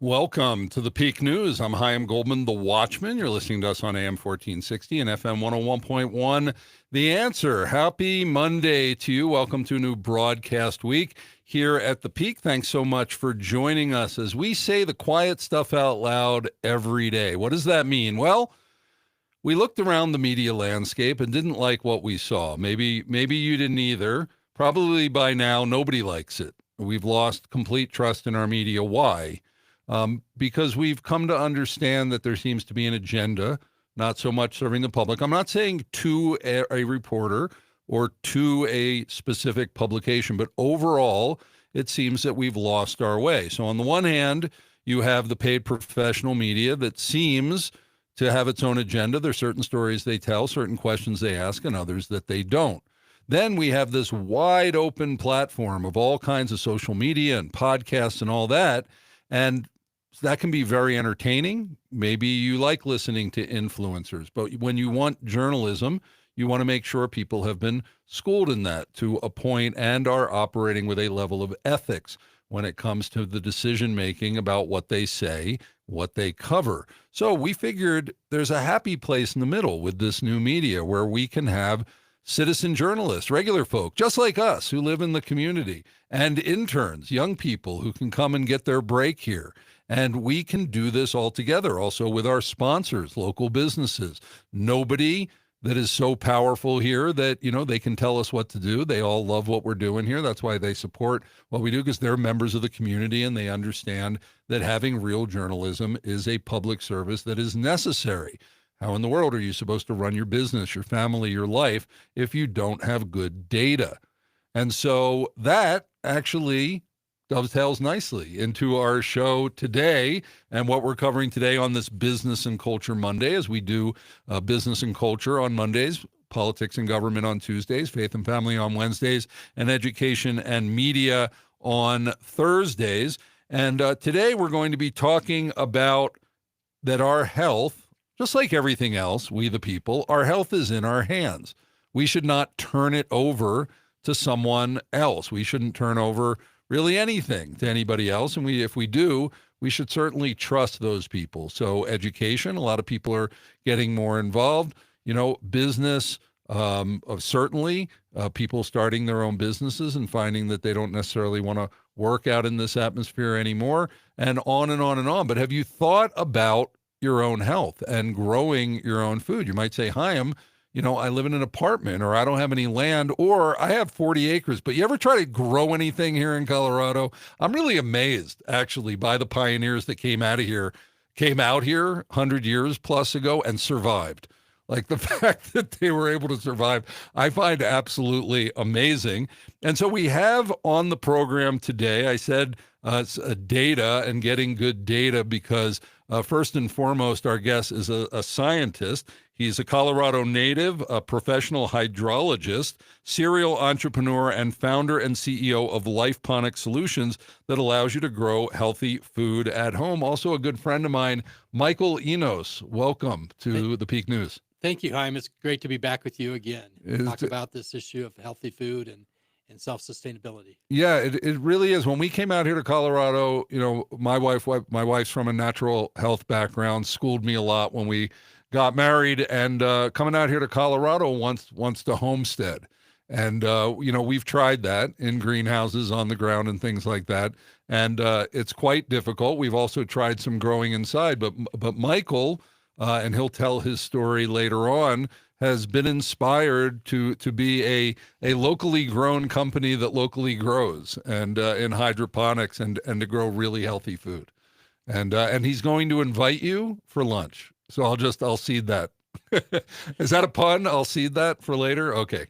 Welcome to the Peak News. I'm Chaim Goldman, the Watchman. You're listening to us on AM 1460 and FM 101.1. The Answer. Happy Monday to you. Welcome to a new broadcast week here at the Peak. Thanks so much for joining us as we say the quiet stuff out loud every day. What does that mean? Well, we looked around the media landscape and didn't like what we saw. Maybe you didn't either. Probably by now, nobody likes it. We've lost complete trust in our media. Why? Because we've come to understand that there seems to be an agenda, not so much serving the public. I'm not saying to a reporter or to a specific publication, but overall, it seems that we've lost our way. So on the one hand, you have the paid professional media that seems to have its own agenda. There's certain stories they tell, certain questions they ask, and others that they don't. Then we have this wide open platform of all kinds of social media and podcasts and all that. And that can be very entertaining. Maybe you like listening to influencers, but when you want journalism, you want to make sure people have been schooled in that to a point and are operating with a level of ethics when it comes to the decision-making about what they say, what they cover. So we figured there's a happy place in the middle with this new media where we can have citizen journalists, regular folk, just like us who live in the community, and interns, young people who can come and get their break here. And we can do this all together, also with our sponsors, local businesses. Nobody that is so powerful here that, they can tell us what to do. They all love what we're doing here. That's why they support what we do, because they're members of the community and they understand that having real journalism is a public service that is necessary. How in the world are you supposed to run your business, your family, your life if you don't have good data? And so that actually dovetails nicely into our show today and what we're covering today on this Business and Culture Monday, as we do business and culture on Mondays, politics and government on Tuesdays, faith and family on Wednesdays, and education and media on Thursdays. And today we're going to be talking about that our health, just like everything else, we the people, our health is in our hands. We should not turn it over to someone else. We shouldn't turn over really anything to anybody else. And if we do, we should certainly trust those people. So education, a lot of people are getting more involved. Business, certainly people starting their own businesses and finding that they don't necessarily want to work out in this atmosphere anymore, and on and on and on. But have you thought about your own health and growing your own food? You might say, Chaim, I live in an apartment, or I don't have any land, or I have 40 acres, but you ever try to grow anything here in Colorado? I'm really amazed, actually, by the pioneers that came out here 100 years plus ago and survived. Like the fact that they were able to survive, I find absolutely amazing. And so we have on the program today, I said, data and getting good data because first and foremost, our guest is a scientist. He's a Colorado native, a professional hydrologist, serial entrepreneur, and founder and CEO of LifePonic Solutions that allows you to grow healthy food at home. Also a good friend of mine, Michael Enos. Welcome to the Peak News. Thank you, Chaim. It's great to be back with you again. Talk about this issue of healthy food and self-sustainability. Yeah, it really is. When we came out here to Colorado, my wife's from a natural health background, schooled me a lot when we got married, and coming out here to Colorado wants to homestead. And, we've tried that in greenhouses on the ground and things like that. And it's quite difficult. We've also tried some growing inside, but Michael, and he'll tell his story later on, has been inspired to be a locally grown company that locally grows and in hydroponics and to grow really healthy food. And he's going to invite you for lunch. So I'll seed that. Is that a pun? I'll seed that for later. Okay.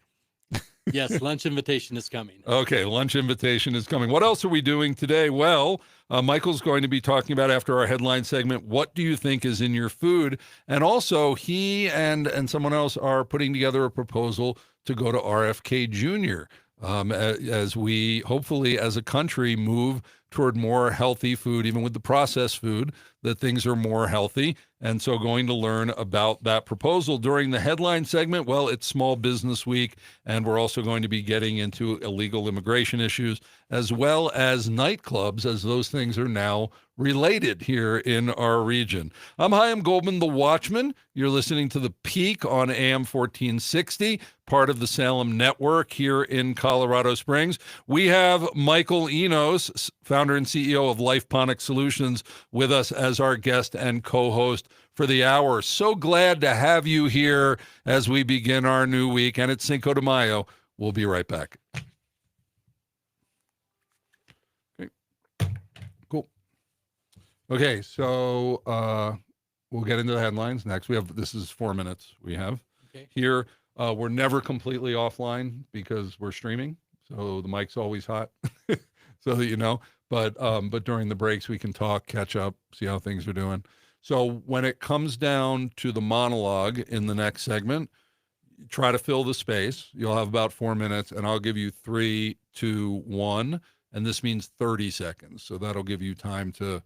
Yes, lunch invitation is coming. Okay, lunch invitation is coming. What else are we doing today? Well, Michael's going to be talking about, after our headline segment, what do you think is in your food? And also, he and someone else are putting together a proposal to go to RFK Jr. As we hopefully, as a country, move toward more healthy food, even with the processed food, that things are more healthy. And so going to learn about that proposal during the headline segment. Well, it's Small Business Week, and we're also going to be getting into illegal immigration issues as well as nightclubs, as those things are now related here in our region. I'm Chaim Goldman, the Watchman. You're listening to The Peak on AM 1460, part of the Salem Network here in Colorado Springs. We have Michael Enos, founder and CEO of LifePonic Solutions, with us as our guest and co-host for the hour. So glad to have you here as we begin our new week, and it's Cinco de Mayo. We'll be right back. Cool. Okay, so we'll get into the headlines next. This is 4 minutes we have here. We're never completely offline because we're streaming, so the mic's always hot, so that you know. But during the breaks, we can talk, catch up, see how things are doing. So when it comes down to the monologue in the next segment, try to fill the space. You'll have about 4 minutes, and I'll give you 3, 2, 1, and this means 30 seconds. So that'll give you time to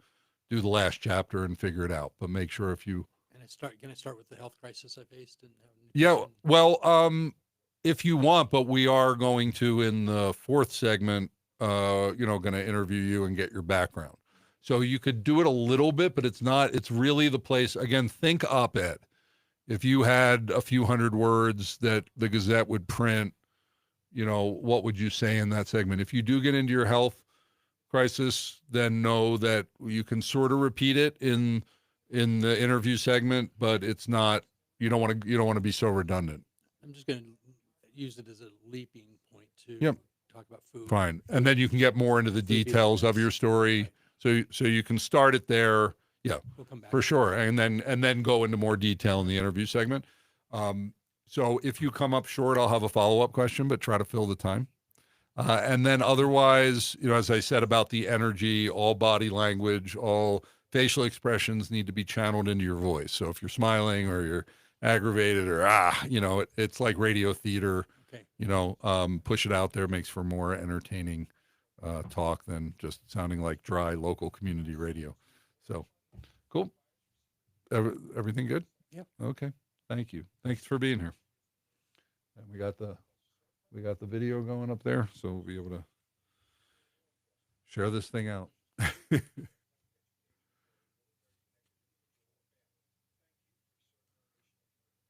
do the last chapter and figure it out. But make sure if you... Can I start with the health crisis I faced? Yeah, well, if you want, but we are going to, in the fourth segment, going to interview you and get your background. So you could do it a little bit, but it's really the place. Again, think op-ed. If you had a few hundred words that the Gazette would print, what would you say in that segment? If you do get into your health crisis, then know that you can sort of repeat it in the interview segment, but it's not, you don't want to be so redundant. I'm just going to use it as a leaping point to talk about food. Fine. And then you can get more into the details of your story. Right. So you can start it there. Yeah, we'll come back for sure. And then go into more detail in the interview segment. So if you come up short, I'll have a follow-up question, but try to fill the time. And then otherwise, as I said about the energy, all body language, all facial expressions need to be channeled into your voice. So if you're smiling or you're aggravated or it's like radio theater. Okay. Push it out there, makes for more entertaining talk than just sounding like dry local community radio. So cool. Everything good? Yep. Okay. Thank you. Thanks for being here. And we got the video going up there, so we'll be able to share this thing out.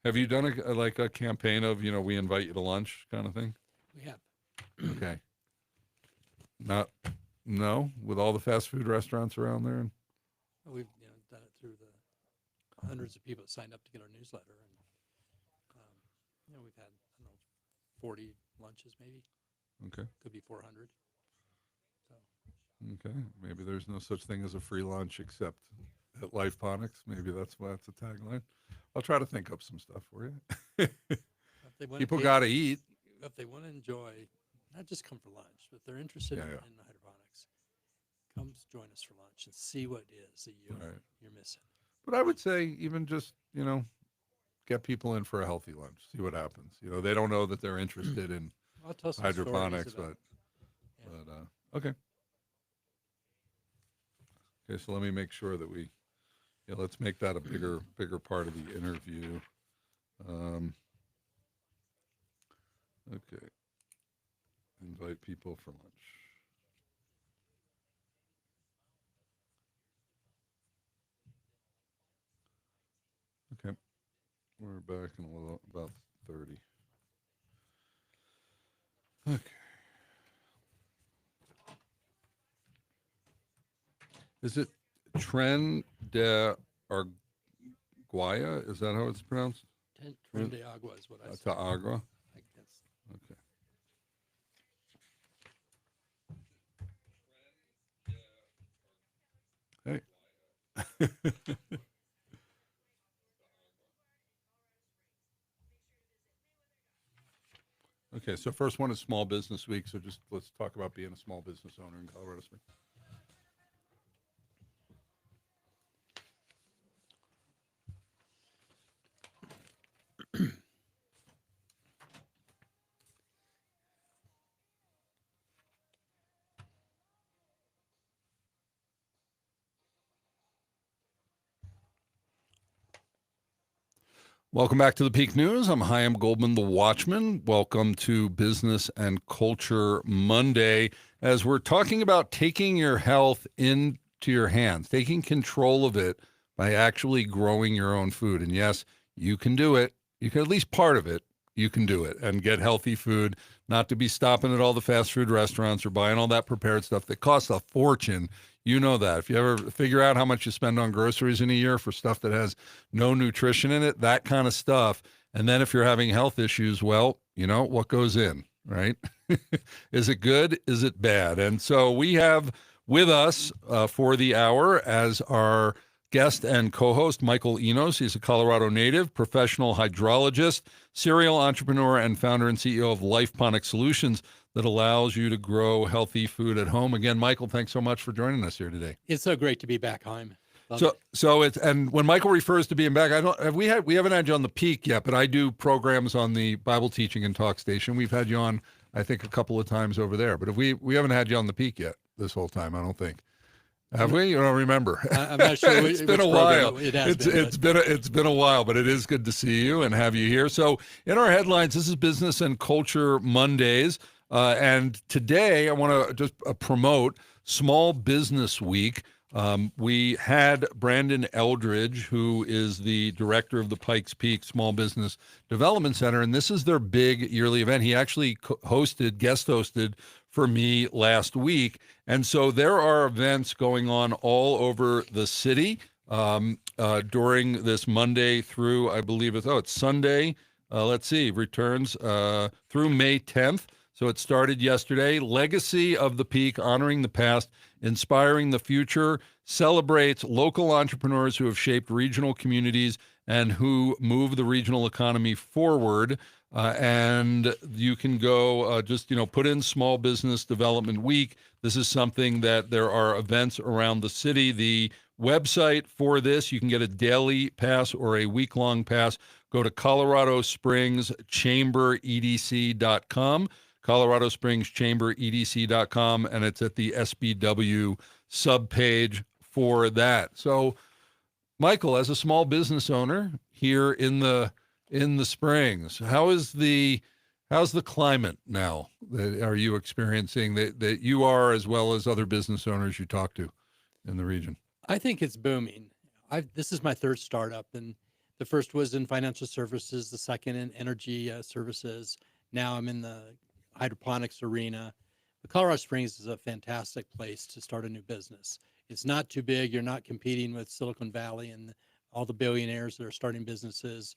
Have you done a campaign of, we invite you to lunch kind of thing? We have. Okay. No, with all the fast food restaurants around there? We've done it through the hundreds of people that signed up to get our newsletter. And, we've had, 40 lunches maybe. Okay. Could be 400. So. Okay. Maybe there's no such thing as a free lunch except at LifePonics. Maybe that's why it's a tagline. I'll try to think up some stuff for you. People got to eat. If they want to enjoy, not just come for lunch, but if they're interested in hydroponics, come join us for lunch and see what it is that you're missing. But I would say even just, get people in for a healthy lunch, see what happens. They don't know that they're interested in hydroponics, but okay. Okay, so let me make sure that let's make that a bigger part of the interview. Okay. Invite people for lunch. Okay. We're back in about 30. Okay. Is it Tren de Argua? Is that how it's pronounced? Tren de Agua is what I said. To Agua? I guess. Okay. Hey. Okay, so first one is Small Business Week. So just let's talk about being a small business owner in Colorado Springs. Welcome back to the Peak News. I'm Chaim Goldman, the Watchman. Welcome to Business and Culture Monday, as we're talking about taking your health into your hands, taking control of it by actually growing your own food. And yes, you can do it. You can, at least part of it, you can do it and get healthy food, not to be stopping at all the fast food restaurants or buying all that prepared stuff that costs a fortune. You know that. If you ever figure out how much you spend on groceries in a year for stuff that has no nutrition in it, that kind of stuff. And then if you're having health issues, well, you know, what goes in, right? Is it good? Is it bad? And so we have with us for the hour as our guest and co-host, Michael Enos. He's a Colorado native, professional hydrologist, serial entrepreneur, and founder and CEO of LifePonic Solutions, that allows you to grow healthy food at home. Again, Michael, thanks so much for joining us here today. It's so great to be back, Chaim. So it's, and when Michael refers to being back, we haven't had you on the Peak yet, but I do programs on the Bible Teaching and Talk Station. We've had you on, I think, a couple of times over there, but we haven't had you on the Peak yet this whole time, I don't think. Have we? You don't remember? I'm not sure. It's been a while. It's been a while, but it is good to see you and have you here. So in our headlines, this is Business and Culture Mondays. And today I want to just promote Small Business Week. We had Brandon Eldridge, who is the director of the Pikes Peak Small Business Development Center, and this is their big yearly event. He actually guest hosted for me last week. And so there are events going on all over the city during this Monday through, I believe it's Sunday. Returns through May 10th. So it started yesterday. Legacy of the Peak, honoring the past, inspiring the future, celebrates local entrepreneurs who have shaped regional communities and who move the regional economy forward. And you can go put in Small Business Development Week. This is something that there are events around the city. The website for this, you can get a daily pass or a week-long pass. Go to coloradosprings.chamberedc.com. coloradosprings.chamberedc.com, and it's at the SBW subpage for that. So, Michael, as a small business owner here in the Springs, how's the climate now that are you experiencing that you are, as well as other business owners you talk to in the region? I think it's booming. This is my third startup, and the first was in financial services, the second in energy services. Now I'm in the hydroponics arena. But Colorado Springs is a fantastic place to start a new business. It's not too big. You're not competing with Silicon Valley and all the billionaires that are starting businesses.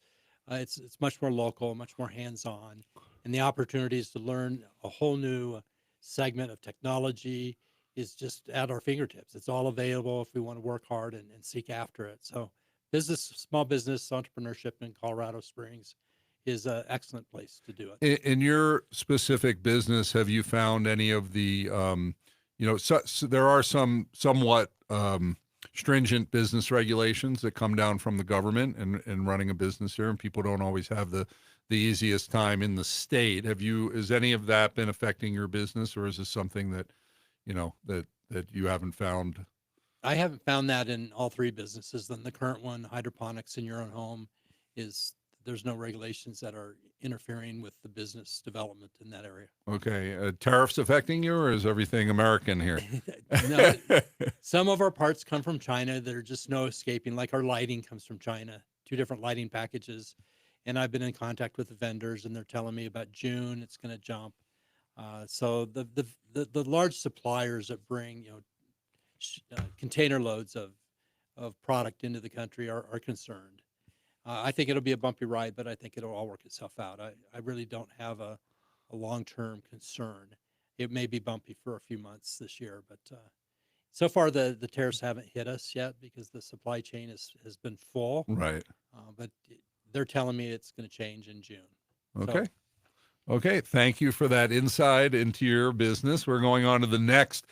It's much more local, much more hands-on, and the opportunities to learn a whole new segment of technology is just at our fingertips. It's all available if we want to work hard and seek after it. So small business entrepreneurship in Colorado Springs is an excellent place to do it. In your specific business, have you found any of the, so there are some somewhat stringent business regulations that come down from the government and running a business here, and people don't always have the easiest time in the state. Has any of that been affecting your business, or is this something that, that you haven't found? I haven't found that in all three businesses. Then the current one, hydroponics in your own home, there's no regulations that are interfering with the business development in that area. Okay. Tariffs affecting you, or is everything American here? No, some of our parts come from China. There's just no escaping. Like our lighting comes from China, 2 different lighting packages. And I've been in contact with the vendors, and they're telling me about June it's going to jump. So the large suppliers that bring container loads of product into the country are concerned. I think it'll be a bumpy ride, but I think it'll all work itself out. I really don't have a long-term concern. It may be bumpy for a few months this year, but so far the tariffs haven't hit us yet because the supply chain has been full. Right. But they're telling me it's going to change in June. Okay. Okay. Thank you for that insight into your business. We're going on to the next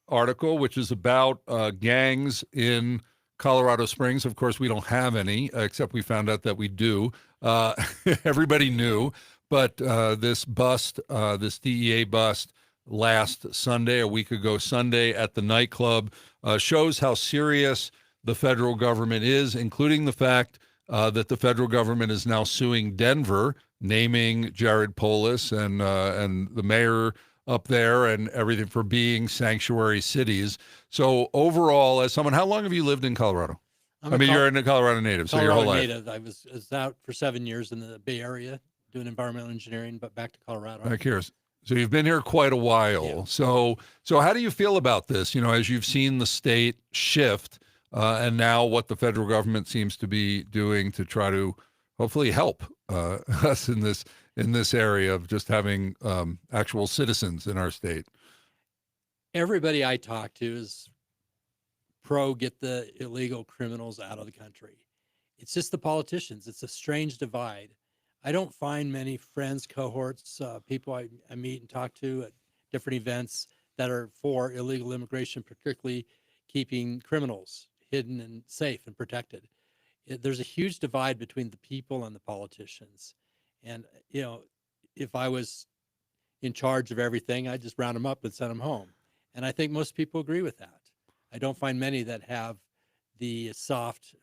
article, which is about gangs in Colorado Springs. Of course, we don't have any, except we found out that we do. Everybody knew, but this DEA bust last Sunday, a week ago Sunday, at the nightclub, shows how serious the federal government is, including the fact that the federal government is now suing Denver, naming Jared Polis and the mayor up there and everything for being sanctuary cities. So overall, as someone, how long have you lived in Colorado? You're a Colorado native, so your whole life. Native. I was out for 7 years in the Bay Area doing environmental engineering, but back to Colorado. Back here. So you've been here quite a while. Yeah. So how do you feel about this? As you've seen the state shift, and now what the federal government seems to be doing to try to hopefully help us in this area of just having actual citizens in our state. Everybody I talk to is pro get the illegal criminals out of the country. It's just the politicians. It's a strange divide. I don't find many friends, cohorts, people I meet and talk to at different events that are for illegal immigration, particularly keeping criminals hidden and safe and protected. There's a huge divide between the people and the politicians. And, if I was in charge of everything, I'd just round them up and send them home. And I think most people agree with that. I don't find many that have the soft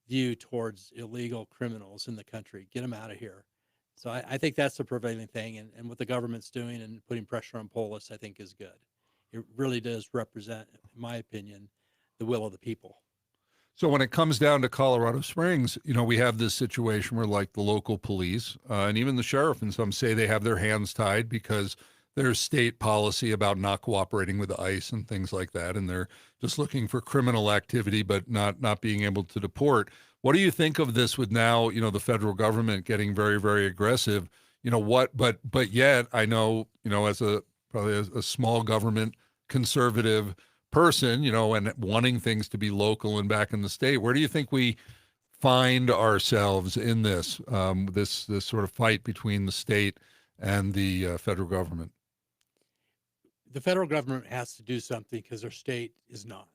view towards illegal criminals in the country. Get them out of here. So I think that's the prevailing thing. And what the government's doing and putting pressure on Polis, I think, is good. It really does represent, in my opinion, the will of the people. So when it comes down to Colorado Springs, we have this situation where, like, the local police and even the sheriff, and some say they have their hands tied because there's state policy about not cooperating with ICE and things like that, and they're just looking for criminal activity but not being able to deport. What do you think of this with now, the federal government getting very, very aggressive? But yet I know, as probably a small government conservative person, and wanting things to be local and back in the state, where do you think we find ourselves in this this sort of fight between the state and the federal government? The federal government has to do something because their state is not.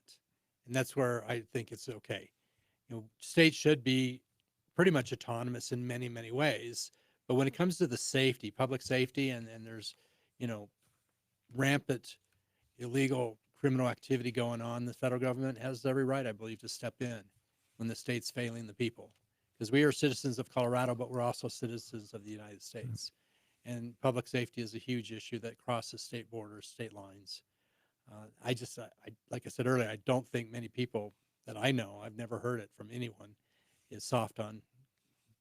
And that's where I think it's okay. States should be pretty much autonomous in many, many ways. But when it comes to the safety, public safety, and there's, rampant illegal criminal activity going on, the federal government has every right, I believe, to step in when the state's failing the people. Because we are citizens of Colorado, but we're also citizens of the United States. And public safety is a huge issue that crosses state borders, state lines. I like I said earlier, I don't think many people that I know, I've never heard it from anyone, is soft on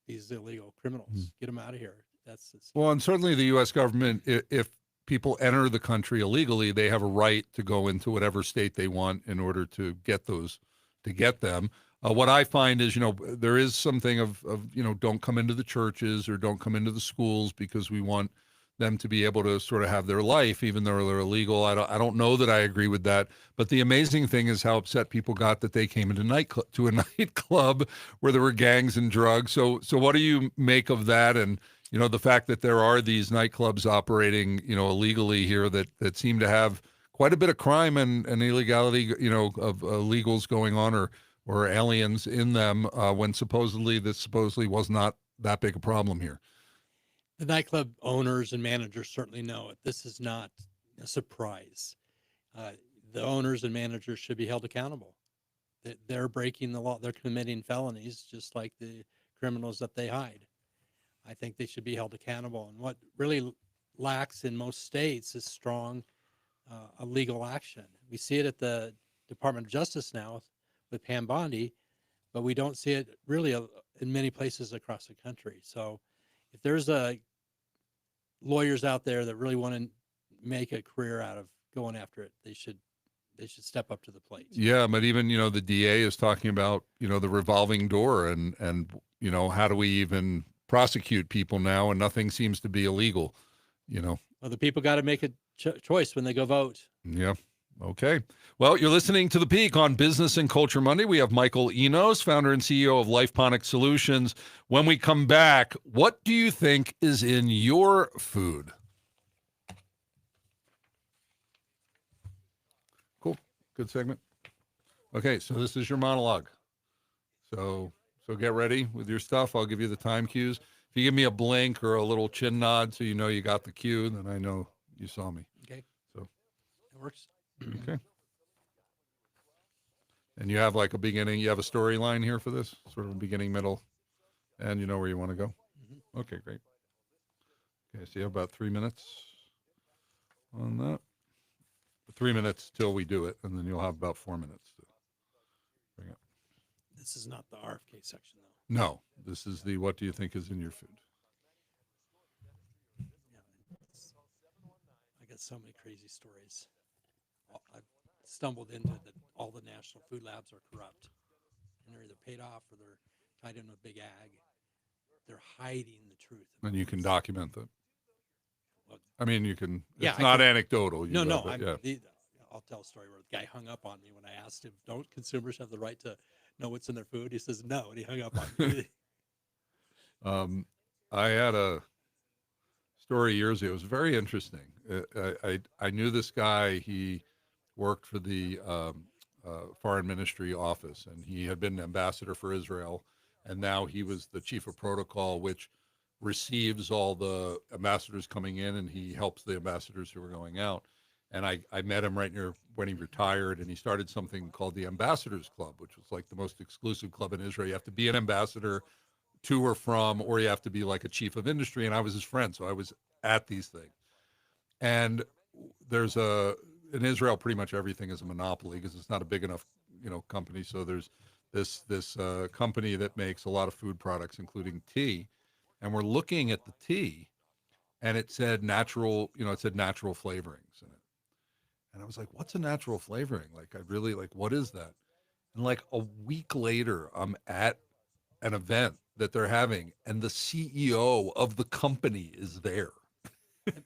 these illegal criminals. Get them out of here. Well, and certainly the U.S. government, if people enter the country illegally, they have a right to go into whatever state they want in order to get them. What I find is, there is something of don't come into the churches or don't come into the schools because we want them to be able to sort of have their life, even though they're illegal. I don't know that I agree with that. But the amazing thing is how upset people got that they came into a nightclub where there were gangs and drugs. So what do you make of that? And the fact that there are these nightclubs operating, illegally here that seem to have quite a bit of crime and illegality, of illegals going on or aliens in them, when supposedly was not that big a problem here. The nightclub owners and managers certainly know it. This is not a surprise. The owners and managers should be held accountable. They're breaking the law. They're committing felonies just like the criminals that they hide. I think they should be held accountable. And what really lacks in most states is strong legal action. We see it at the Department of Justice now with Pam Bondi, but we don't see it really in many places across the country. So if there's lawyers out there that really want to make a career out of going after it, they should step up to the plate. Yeah, but even, the DA is talking about, the revolving door and how do we even prosecute people now, and nothing seems to be illegal, Well, the people got to make a choice when they go vote. Yeah. Okay. Well, you're listening to The Peak on Business and Culture Monday. We have Michael Enos, founder and CEO of LifePonic Solutions. When we come back, what do you think is in your food? Cool. Good segment. Okay, so this is your monologue. So get ready with your stuff. I'll give you the time cues. If you give me a blink or a little chin nod so you got the cue, then I know you saw me. Okay. So it works. Okay. And you have like a beginning, you have a storyline here for this, sort of a beginning, middle, and you know where you want to go. Mm-hmm. Okay, great. Okay, so you have about 3 minutes on that. 3 minutes till we do it, and then you'll have about 4 minutes to bring it. This is not the RFK section, though. No, this is the what do you think is in your food? Yeah, I got so many crazy stories. I've stumbled into that all the national food labs are corrupt, and they're either paid off or they're tied in with big ag. They're hiding the truth. And you can document that. Well, I mean, you can. yeah, It's I not can. anecdotal. No, no. But yeah. I'll tell a story where the guy hung up on me when I asked him, "Don't consumers have the right to know what's in their food?" He says, "No," and he hung up on me. I had a story years ago. It was very interesting. I knew this guy. He worked for the foreign ministry office, and he had been an ambassador for Israel, and now he was the chief of protocol, which receives all the ambassadors coming in, and he helps the ambassadors who are going out. And I met him right near when he retired, and he started something called the Ambassadors Club, which was like the most exclusive club in Israel. You have to be an ambassador to or from, or you have to be like a chief of industry. And I was his friend, so I was at these things. And there's in Israel, pretty much everything is a monopoly because it's not a big enough, company. So there's this company that makes a lot of food products, including tea. And we're looking at the tea, and it said natural, it said natural flavorings in it. And I was like, what's a natural flavoring? Like, I really like, what is that? And like a week later, I'm at an event that they're having, and the CEO of the company is there.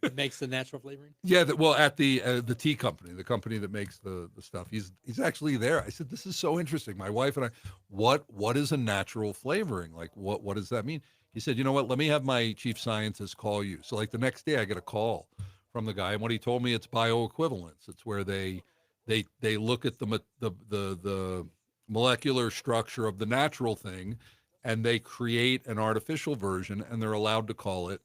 It makes the natural flavoring. Yeah, well, at the tea company, the company that makes the stuff, he's actually there. I said, this is so interesting. My wife and I, what is a natural flavoring? Like, what does that mean? He said, you know what? Let me have my chief scientist call you. So like the next day, I get a call from the guy, and what he told me, it's bioequivalence. It's where they look at the molecular structure of the natural thing, and they create an artificial version, and they're allowed to call it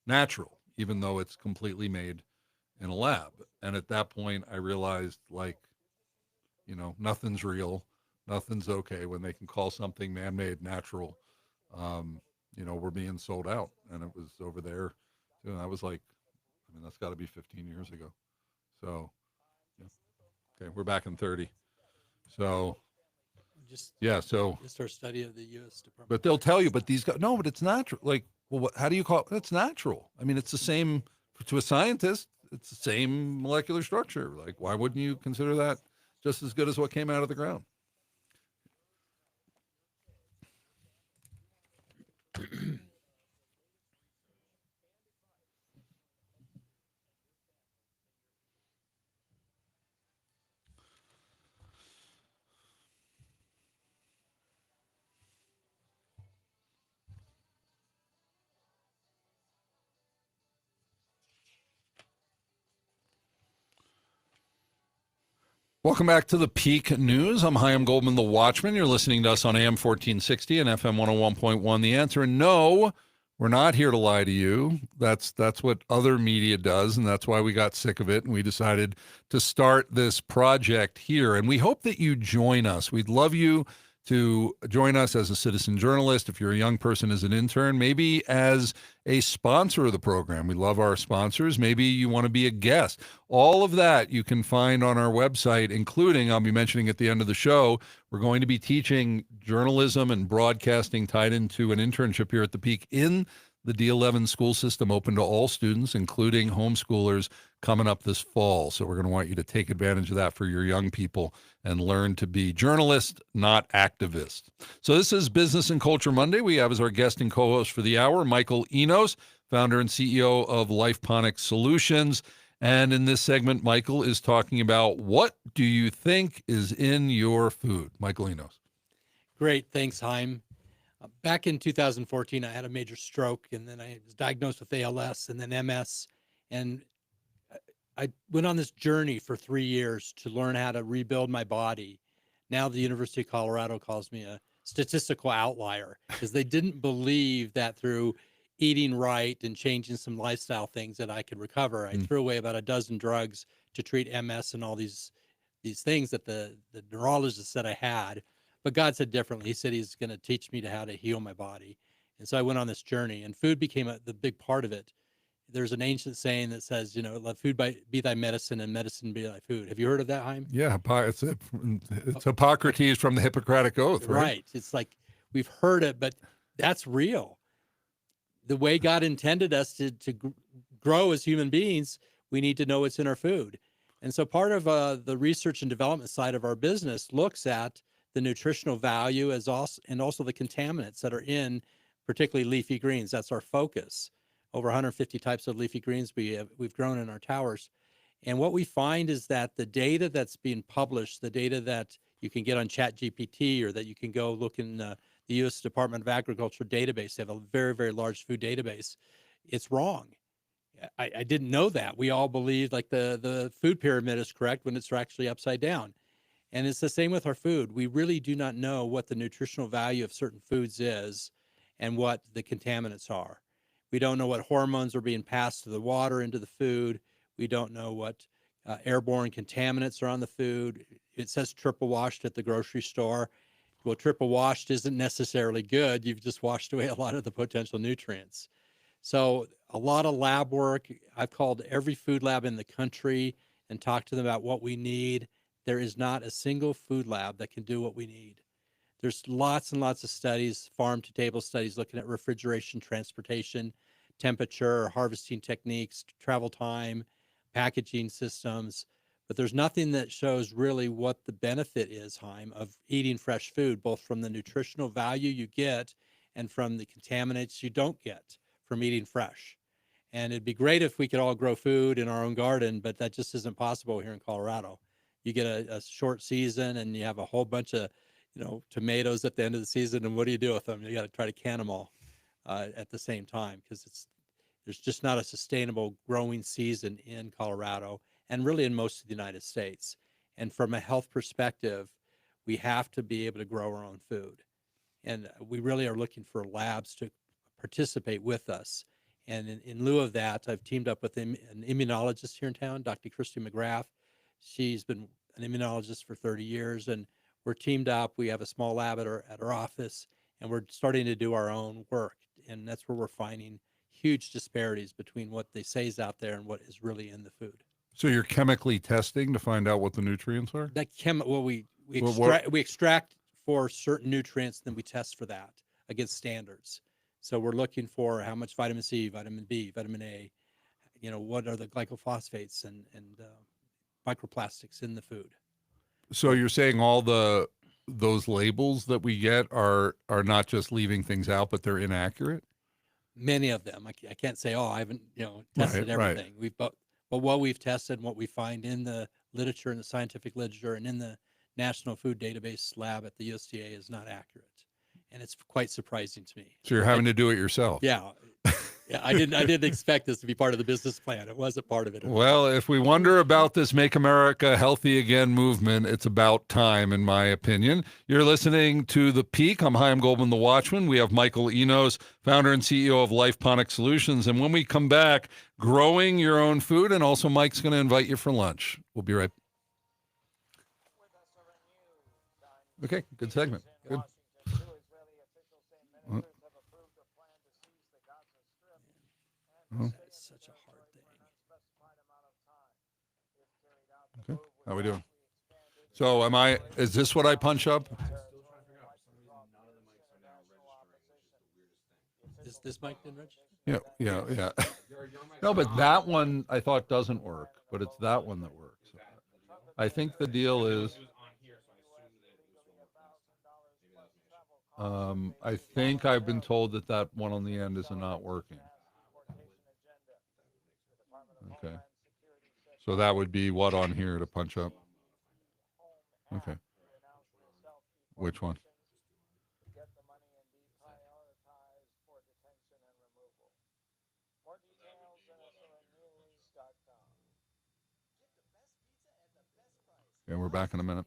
natural, even though it's completely made in a lab. And at that point, I realized, like, nothing's real, nothing's okay when they can call something man-made natural. We're being sold out, and it was over there. And I was like, that's got to be 15 years ago. So, yeah. Okay, we're back in 30. So, Just yeah. So, our study of the U.S. Department. but they'll tell you, but these guys, no, but it's natural. Like, well, how do you call it? It's natural. I mean, it's the same to a scientist. It's the same molecular structure. Like, why wouldn't you consider that just as good as what came out of the ground? Welcome back to the Peak News. I'm Chaim Goldman, the Watchman. You're listening to us on AM 1460 and FM 101.1. The answer, no, we're not here to lie to you. That's what other media does, and that's why we got sick of it, and we decided to start this project here. And we hope that you join us. We'd love you to join us as a citizen journalist, if you're a young person as an intern, maybe as a sponsor of the program. We love our sponsors. Maybe you want to be a guest. All of that you can find on our website, including, I'll be mentioning at the end of the show, we're going to be teaching journalism and broadcasting tied into an internship here at the Peak in the D11 school system, open to all students, including homeschoolers, coming up this fall. So we're going to want you to take advantage of that for your young people and learn to be journalists, not activists. So this is Business and Culture Monday. We have as our guest and co-host for the hour, Michael Enos, founder and CEO of LifePonic Solutions. And in this segment, Michael is talking about what do you think is in your food? Michael Enos. Great. Thanks, Chaim. Back in 2014, I had a major stroke, and then I was diagnosed with ALS and then MS. And I went on this journey for 3 years to learn how to rebuild my body. Now the University of Colorado calls me a statistical outlier because they didn't believe that through eating right and changing some lifestyle things that I could recover. I threw away about a dozen drugs to treat MS and all these these things that the neurologist said I had, but God said differently. He said he's going to teach me how to heal my body. And so I went on this journey, and food became the big part of it. There's an ancient saying that says, let food be thy medicine and medicine be thy food. Have you heard of that, Haim? Yeah, it's Hippocrates from the Hippocratic Oath, right? Right. It's like we've heard it, but that's real. The way God intended us to grow as human beings, we need to know what's in our food. And so part of the research and development side of our business looks at the nutritional value and also the contaminants that are in particularly leafy greens. That's our focus. Over 150 types of leafy greens we've grown in our towers. And what we find is that the data that's being published, the data that you can get on ChatGPT or that you can go look in the U.S. Department of Agriculture database, they have a very, very large food database. It's wrong. I didn't know that. We all believe like the food pyramid is correct when it's actually upside down. And it's the same with our food. We really do not know what the nutritional value of certain foods is and what the contaminants are. We don't know what hormones are being passed to the water into the food. We don't know what airborne contaminants are on the food. It says triple washed at the grocery store. Well, triple washed isn't necessarily good. You've just washed away a lot of the potential nutrients. So a lot of lab work. I've called every food lab in the country and talked to them about what we need. There is not a single food lab that can do what we need. There's lots and lots of studies, farm to table studies, looking at refrigeration, transportation, temperature, harvesting techniques, travel time, packaging systems. But there's nothing that shows really what the benefit is, Haim, of eating fresh food, both from the nutritional value you get and from the contaminants you don't get from eating fresh. And it'd be great if we could all grow food in our own garden, but that just isn't possible here in Colorado. You get a short season and you have a whole bunch of, tomatoes at the end of the season. And what do you do with them? You got to try to can them all at the same time because there's just not a sustainable growing season in Colorado and really in most of the United States. And from a health perspective, we have to be able to grow our own food. And we really are looking for labs to participate with us. And in lieu of that, I've teamed up with an immunologist here in town, Dr. Christy McGrath. She's been an immunologist for 30 years, and we're teamed up. We have a small lab at our office, and we're starting to do our own work. And that's where we're finding huge disparities between what they say is out there and what is really in the food. So you're chemically testing to find out what the nutrients are? We extract for certain nutrients, then we test for that against standards. So we're looking for how much vitamin C, vitamin B, vitamin A, what are the glycophosphates and microplastics in the food. So you're saying all those labels that we get are not just leaving things out, but they're inaccurate? Many of them. I can't say, I haven't, tested everything. Right. But what we've tested and what we find in the literature, in the scientific literature, and in the National Food Database Lab at the USDA is not accurate. And it's quite surprising to me. So you're having to do it yourself. Yeah. Yeah, I didn't expect this to be part of the business plan. It wasn't part of it. Well, if we wonder about this Make America Healthy Again movement, it's about time, in my opinion. You're listening to The Peak. I'm Chaim Goldman, the Watchman. We have Michael Enos, founder and CEO of LifePonic Solutions. And when we come back, growing your own food, and also Mike's going to invite you for lunch. We'll be right back. Okay, good segment. Good. It's such a hard thing. Okay. How we doing? So is this what I punch up? Is this mic didn't register? Yeah. No, but that one I thought doesn't work, but it's that one that works. I think the deal is, I think I've been told that one on the end is not working. Okay. So that would be what on here to punch up? Okay. Which one? Yeah, we're back in a minute.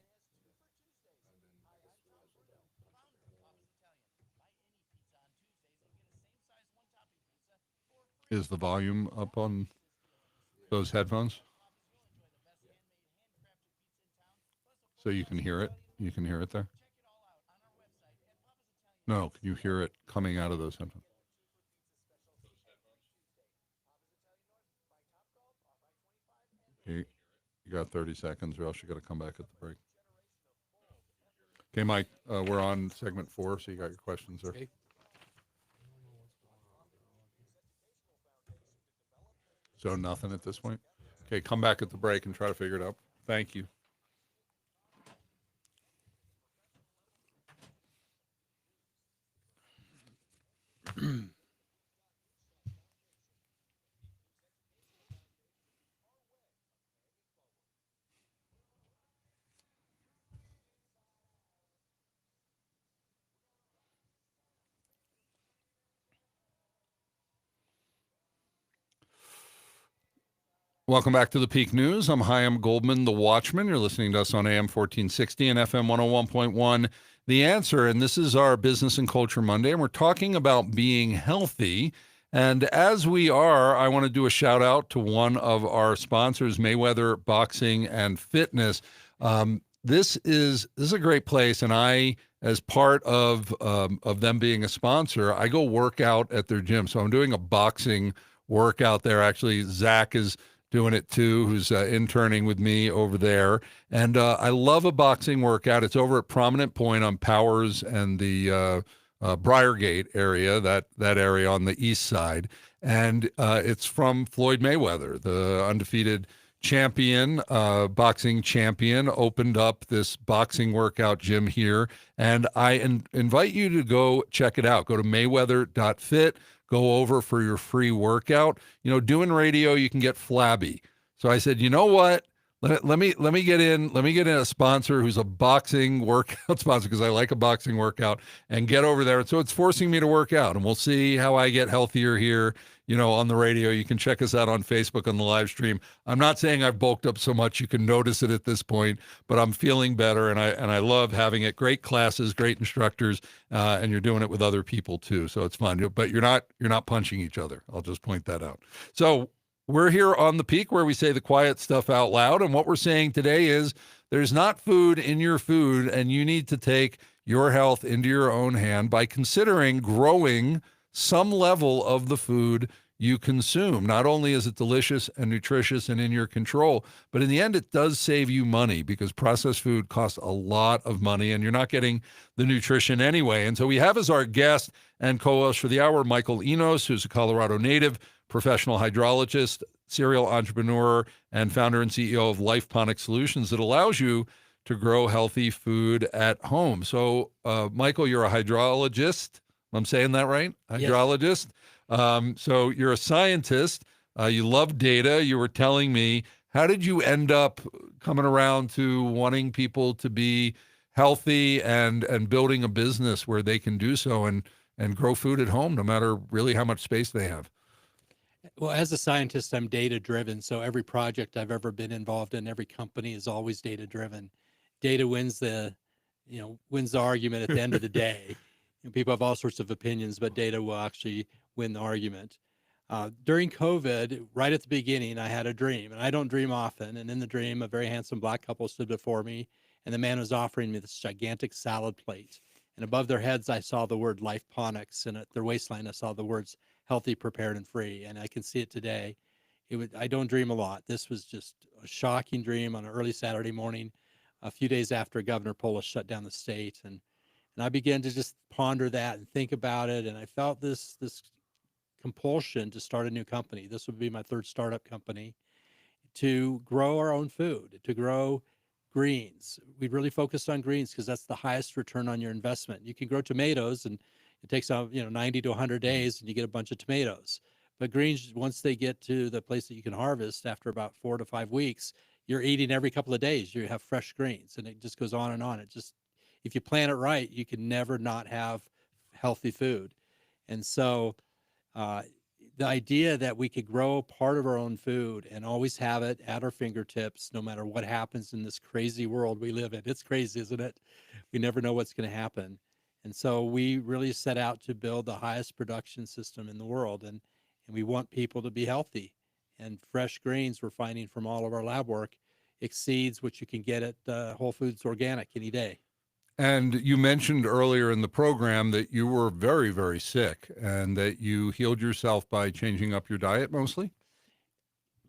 Is the volume up on those headphones? So you can hear it. You can hear it there. No, can you hear it coming out of those headphones? You got 30 seconds, or else you got to come back at the break. Okay, Mike, we're on segment 4, so you got your questions there. Okay. So nothing at this point? Okay, come back at the break and try to figure it out. Thank you. Welcome back to the Peak News. I'm Chaim Goldman, the Watchman. You're listening to us on AM 1460 and FM 101.1. The Answer, and this is our Business and Culture Monday, and we're talking about being healthy. And as we are, I want to do a shout out to one of our sponsors, Mayweather Boxing and Fitness. This is a great place, and I, as part of them being a sponsor, I go work out at their gym. So I'm doing a boxing workout there. Actually, Zach is doing it too, who's interning with me over there. And I love a boxing workout. It's over at Prominent Point on Powers and the Briargate area, that area on the east side. And it's from Floyd Mayweather, the undefeated champion, boxing champion, opened up this boxing workout gym here. And I invite you to go check it out. Go to mayweather.fit. Go over for your free workout. You know, doing radio, you can get flabby. So I said, you know what? Let me get in a sponsor who's a boxing workout sponsor, because I like a boxing workout, and get over there. And so it's forcing me to work out, and we'll see how I get healthier here, you know, on the radio. You can check us out on Facebook on the live stream. I'm not saying I've bulked up so much you can notice it at this point, but I'm feeling better, and I love having it. Great classes, great instructors, and you're doing it with other people too, so it's fun. But you're not punching each other. I'll just point that out. So we're here on the Peak, where we say the quiet stuff out loud. And what we're saying today is there's not food in your food, and you need to take your health into your own hand by considering growing some level of the food you consume. Not only is it delicious and nutritious and in your control, but in the end, it does save you money, because processed food costs a lot of money and you're not getting the nutrition anyway. And so we have as our guest and co-host for the hour, Michael Enos, who's a Colorado native, professional hydrologist, serial entrepreneur, and founder and CEO of LifePonic Solutions, that allows you to grow healthy food at home. So, Michael, you're a hydrologist. I'm saying that right? Hydrologist. Yes. So you're a scientist. You love data. You were telling me, how did you end up coming around to wanting people to be healthy and building a business where they can do so and grow food at home, no matter really how much space they have? Well, as a scientist, I'm data driven. So every project I've ever been involved in, every company is always data driven. Data wins the argument at the end of the day. People have all sorts of opinions, but data will actually win the argument. During COVID, right at the beginning, I had a dream, and I don't dream often. And in the dream, a very handsome black couple stood before me, and the man was offering me this gigantic salad plate. And above their heads, I saw the word LifePonics, and at their waistline, I saw the words healthy, prepared, and free. And I can see it today. I don't dream a lot. This was just a shocking dream on an early Saturday morning, a few days after Governor Polis shut down the state. And I began to just ponder that and think about it. And I felt this compulsion to start a new company. This would be my third startup company, to grow our own food, to grow greens. We really focused on greens because that's the highest return on your investment. You can grow tomatoes, and it takes 90 to 100 days, and you get a bunch of tomatoes. But greens, once they get to the place that you can harvest after about 4 to 5 weeks, you're eating every couple of days. You have fresh greens, and it just goes on and on. If you plan it right, you can never not have healthy food. And so the idea that we could grow part of our own food and always have it at our fingertips, no matter what happens in this crazy world we live in. It's crazy, isn't it? We never know what's going to happen. And so we really set out to build the highest production system in the world. And we want people to be healthy. And fresh greens we're finding from all of our lab work exceeds what you can get at Whole Foods Organic any day. And you mentioned earlier in the program that you were very, very sick and that you healed yourself by changing up your diet mostly.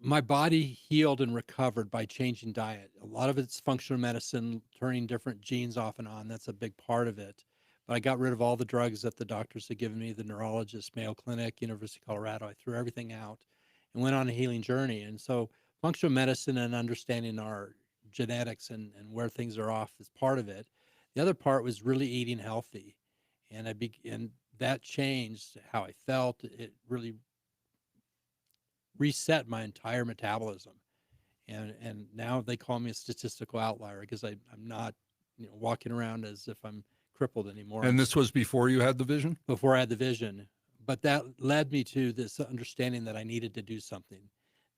My body healed and recovered by changing diet. A lot of it's functional medicine, turning different genes off and on. That's a big part of it. But I got rid of all the drugs that the doctors had given me, the neurologist, Mayo Clinic, University of Colorado. I threw everything out and went on a healing journey. And so functional medicine and understanding our genetics and where things are off is part of it. The other part was really eating healthy. And and that changed how I felt. It really reset my entire metabolism. And now they call me a statistical outlier because I'm not, walking around as if I'm crippled anymore. And this was before you had the vision? Before I had the vision. But that led me to this understanding that I needed to do something.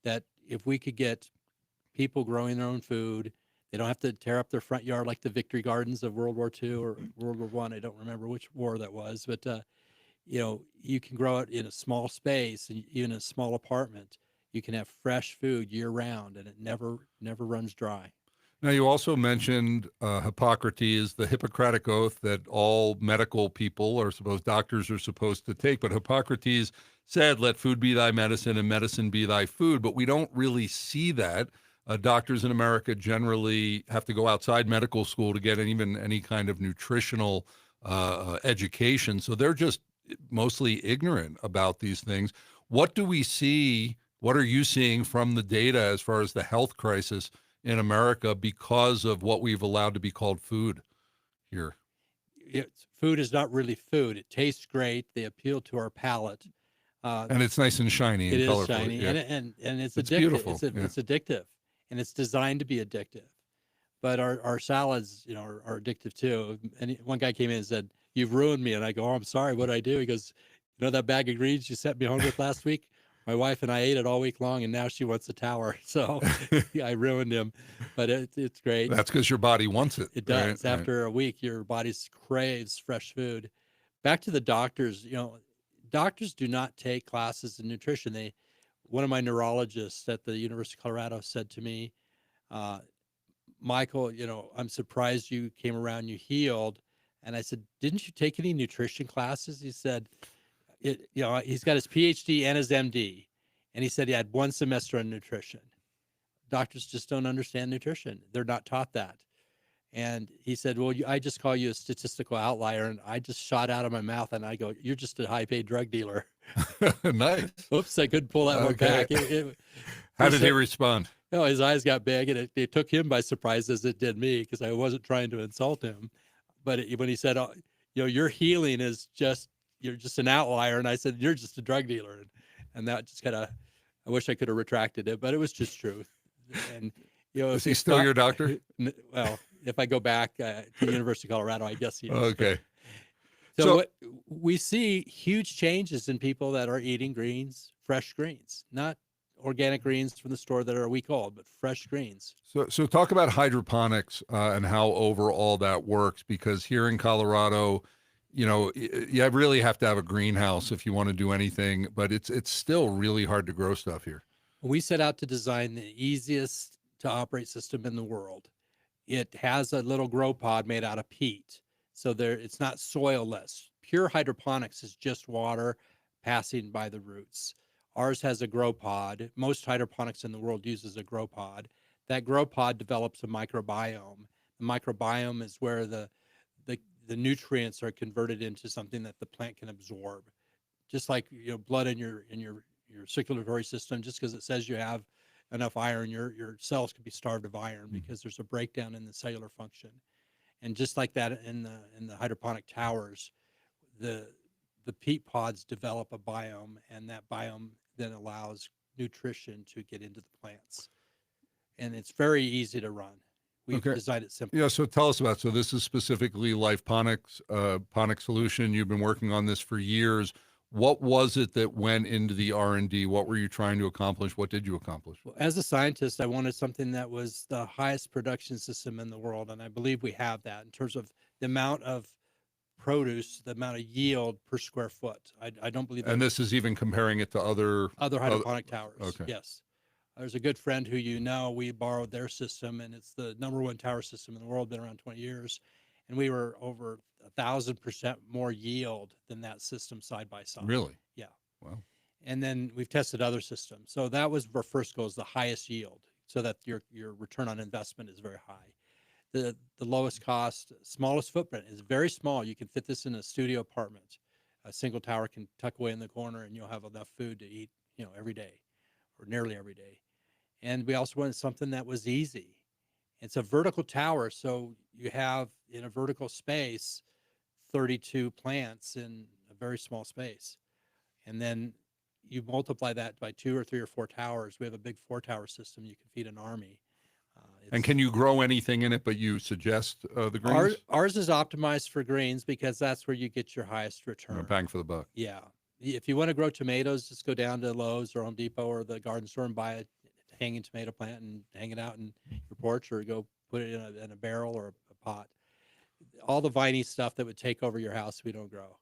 That if we could get people growing their own food, they don't have to tear up their front yard like the Victory Gardens of World War II or World War I. I don't remember which war that was, but you can grow it in a small space, and even in a small apartment. You can have fresh food year round, and it never runs dry. Now, you also mentioned Hippocrates, the Hippocratic Oath that all medical people doctors are supposed to take. But Hippocrates said, let food be thy medicine and medicine be thy food. But we don't really see that. Doctors in America generally have to go outside medical school to get even any kind of nutritional education. So they're just mostly ignorant about these things. What do we see? What are you seeing from the data as far as the health crisis in America because of what we've allowed to be called food here? Food is not really food. It tastes great. They appeal to our palate. And it's nice and shiny and colorful. It is shiny, yeah. and it's addictive. Beautiful. It's addictive, and it's designed to be addictive. But our salads, are addictive too. And one guy came in and said, "You've ruined me." And I go, "Oh, I'm sorry. What did I do?" He goes, that bag of greens you sent me home with last week? My wife and I ate it all week long, and now she wants a tower. So I ruined him, but it's great. That's because your body wants it. It does. Right? After a week, your body craves fresh food. Back to the doctors. Doctors do not take classes in nutrition. One of my neurologists at the University of Colorado said to me, Michael, I'm surprised you came around, you healed. And I said, didn't you take any nutrition classes? He said, he's got his PhD and his MD. And he said he had one semester on nutrition. Doctors just don't understand nutrition. They're not taught that. And he said, well, I just call you a statistical outlier. And I just shot out of my mouth and I go, you're just a high paid drug dealer. Nice. Oops, I couldn't pull that one back. How did he respond? His eyes got big, and it took him by surprise as it did me, because I wasn't trying to insult him. But when he said, your healing is you're just an outlier. And I said, you're just a drug dealer. And that just I wish I could have retracted it, but it was just truth. And, is he still your doctor? Well, if I go back to the University of Colorado, I guess he is. Okay. So we see huge changes in people that are eating greens, fresh greens, not organic greens from the store that are a week old, but fresh greens. So talk about hydroponics and how overall that works, because here in Colorado, you really have to have a greenhouse if you want to do anything, but it's still really hard to grow stuff here. We set out to design the easiest to operate system in the world. It has a little grow pod made out of peat, so it's not soilless. Pure hydroponics is just water passing by the roots. Ours has a grow pod. Most hydroponics in the world uses a grow pod. That grow pod develops a microbiome. The microbiome is where the nutrients are converted into something that the plant can absorb. Just like blood in your circulatory system, just because it says you have enough iron, your cells could be starved of iron because there's a breakdown in the cellular function. And just like that in the hydroponic towers, the peat pods develop a biome, and that biome then allows nutrition to get into the plants. And it's very easy to run. We've designed it simple. Yeah, so tell us about, so this is specifically LifePonic Solution. You've been working on this for years. What was it that went into the R&D? What were you trying to accomplish? What did you accomplish? Well, as a scientist, I wanted something that was the highest production system in the world, and I believe we have that in terms of the amount of produce, the amount of yield per square foot. I don't believe that. And this is even comparing it to other hydroponic towers. Okay. Yes. There's a good friend who we borrowed their system, and it's the number one tower system in the world, been around 20 years. And we were over 1,000% more yield than that system side by side. Really? Yeah. Wow. And then we've tested other systems. So that was our first goal, is the highest yield, so that your return on investment is very high. The lowest cost, smallest footprint is very small. You can fit this in a studio apartment. A single tower can tuck away in the corner, and you'll have enough food to eat, every day, or nearly every day. And we also wanted something that was easy. It's a vertical tower, so you have, in a vertical space, 32 plants in a very small space. And then you multiply that by 2 or 3 or 4 towers. We have a big 4-tower system. You can feed an army. And can you grow anything in it, but you suggest the greens? Ours is optimized for greens, because that's where you get your highest return. Bang for the buck. Yeah. If you want to grow tomatoes, just go down to Lowe's or Home Depot or the garden store and buy a hanging tomato plant and hang it out in your porch, or go put it in a barrel or a pot. All the viney stuff that would take over your house, we don't grow.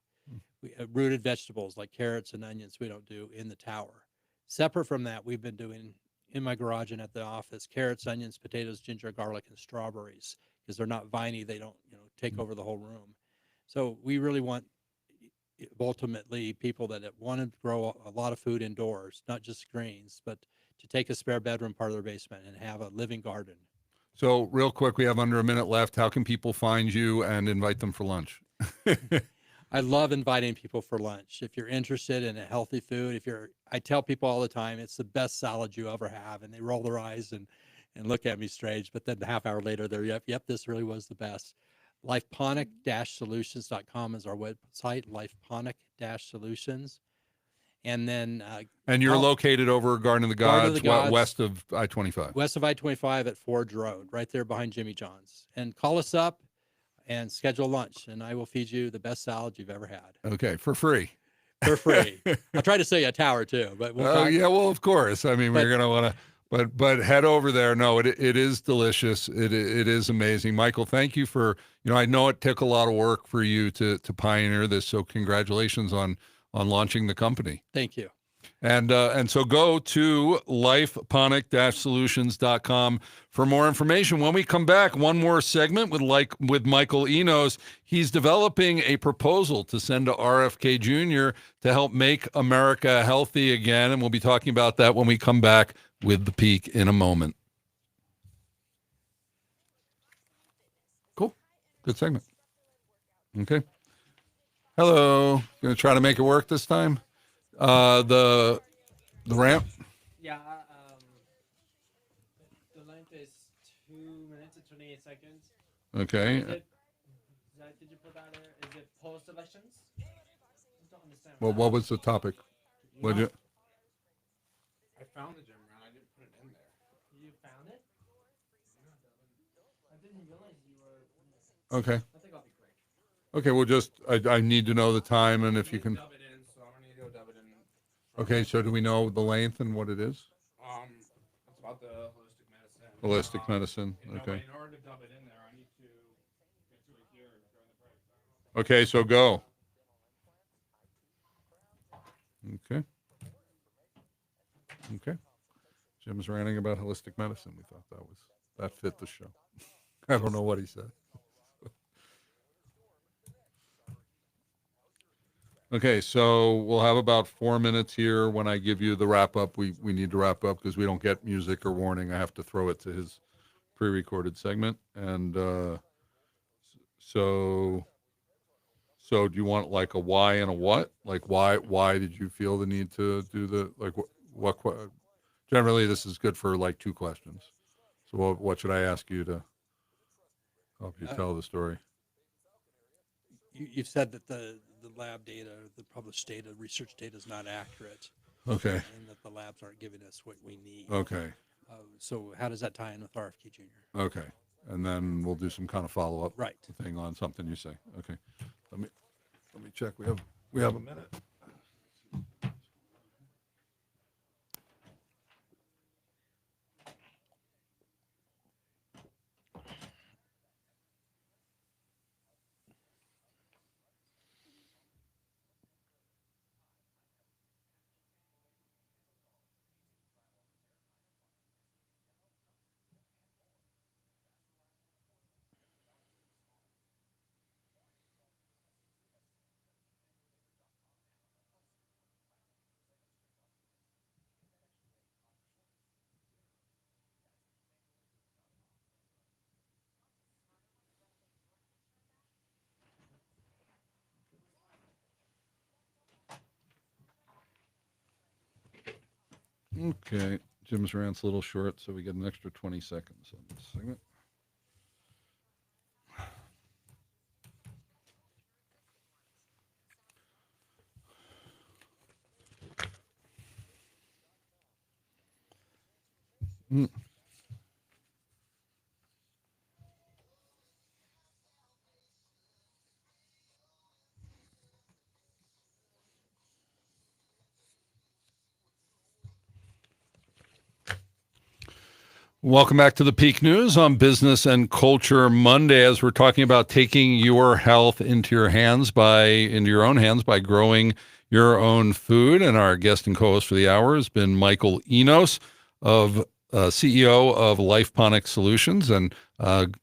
Rooted vegetables like carrots and onions, we don't do in the tower. Separate from that, we've been doing in my garage and at the office carrots, onions, potatoes, ginger, garlic, and strawberries, because they're not viney. They don't take over the whole room. So we really want, ultimately, people that want to grow a lot of food indoors, not just greens, but to take a spare bedroom part of their basement and have a living garden. So real quick, we have under a minute left. How can people find you and invite them for lunch? I love inviting people for lunch. If you're interested in a healthy food, I tell people all the time, it's the best salad you ever have. And they roll their eyes and look at me strange. But then a half hour later, they're, yep, this really was the best. LifePonic-solutions.com is our website, LifePonic-solutions. And then, and you're located over Garden of the Gods, west of I-25. West of I-25 at Forge Road, right there behind Jimmy John's. And call us up and schedule lunch, and I will feed you the best salad you've ever had. Okay, for free. For free. I'll try to sell you a tower too, but we'll talk. Yeah, well, of course. I mean, we're gonna want to, but head over there. No, it is delicious. It is amazing. Michael, thank you for, I know it took a lot of work for you to pioneer this, so congratulations on launching the company. Thank you. And so go to lifeponic-solutions.com for more information. When we come back, one more segment with Michael Enos. He's developing a proposal to send to RFK Jr. to help make America healthy again, and we'll be talking about that when we come back with the Peak in a moment. Cool. Good segment. Okay. Hello. Going to try to make it work this time? The ramp? Yeah, the length is 2 minutes and 28 seconds. Okay. Did you put that there? Is it post elections? I don't understand. Well, what was the topic? What'd you? I found the gym, man. I didn't put it in there. You found it? I didn't realize you were. Okay. I think I'll be quick. Okay, well, I need to know the time and if you can. Dub it in, so I'm gonna need to go dub it in. Okay, so do we know the length and what it is? It's about the holistic medicine. Holistic medicine. Okay. In order to dub it in there, I need to get to it here during the break. Okay, so go. Okay. Okay. Jim's ranting about holistic medicine. We thought that fit the show. I don't know what he said. Okay, so we'll have about 4 minutes here. When I give you the wrap up, we need to wrap up because we don't get music or warning. I have to throw it to his pre-recorded segment. And so do you want like a why and a what? Like why did you feel the need to do the, like what generally this is good for like 2 questions. So what should I ask you to help you tell the story? You've said that the lab data, the published data, research data is not accurate. Okay. And that the labs aren't giving us what we need. Okay. So how does that tie in with RFK Jr.? Okay. And then we'll do some kind of follow-up thing on something you say. Okay. Let me check. We have a minute. Okay. Jim's rant's a little short, so we get an extra 20 seconds on this segment. Mm. Welcome back to the Peak News on Business and Culture Monday, as we're talking about taking your health into your own hands by growing your own food. And our guest and co-host for the hour has been Michael Enos, of CEO of LifePonic Solutions, and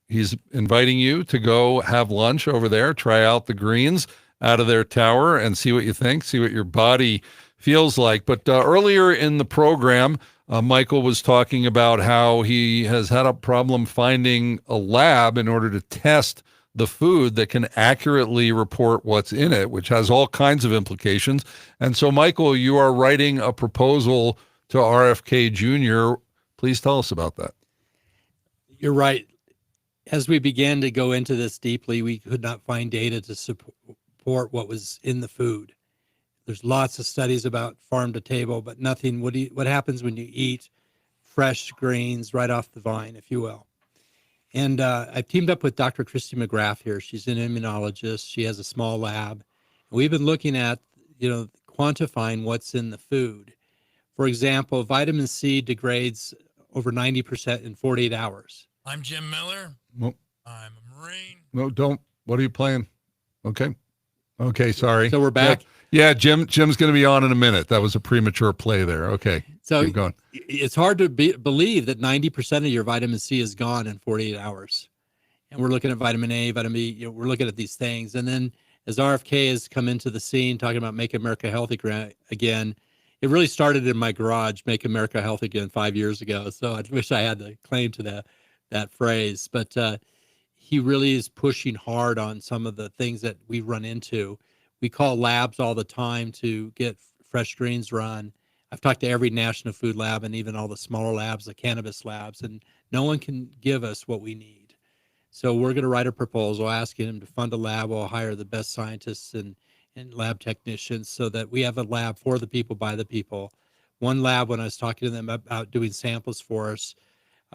he's inviting you to go have lunch over there, try out the greens out of their tower, and see what you think, see what your body feels like. But earlier in the program, Michael was talking about how he has had a problem finding a lab in order to test the food that can accurately report what's in it, which has all kinds of implications. And so, Michael, you are writing a proposal to RFK Jr. Please tell us about that. You're right. As we began to go into this deeply, we could not find data to support what was in the food. There's lots of studies about farm to table, but nothing. What happens when you eat fresh greens right off the vine, if you will? And I've teamed up with Dr. Christy McGrath here. She's an immunologist. She has a small lab. We've been looking at, quantifying what's in the food. For example, vitamin C degrades over 90% in 48 hours. I'm Jim Miller. Well, I'm a Marine. no, don't. What are you playing? Okay, sorry. So we're back. Yeah, Jim's going to be on in a minute. That was a premature play there. Okay, so keep going. It's hard to believe that 90% of your vitamin C is gone in 48 hours. And we're looking at vitamin A, vitamin B, we're looking at these things. And then as RFK has come into the scene talking about Make America Healthy again, it really started in my garage, Make America Healthy Again, 5 years ago. So I wish I had the claim to that phrase. But he really is pushing hard on some of the things that we run into. We call labs all the time to get fresh greens run. I've talked to every national food lab and even all the smaller labs, the cannabis labs, and no one can give us what we need. So we're going to write a proposal asking them to fund a lab. We'll hire the best scientists and lab technicians so that we have a lab for the people, by the people. One lab, when I was talking to them about doing samples for us,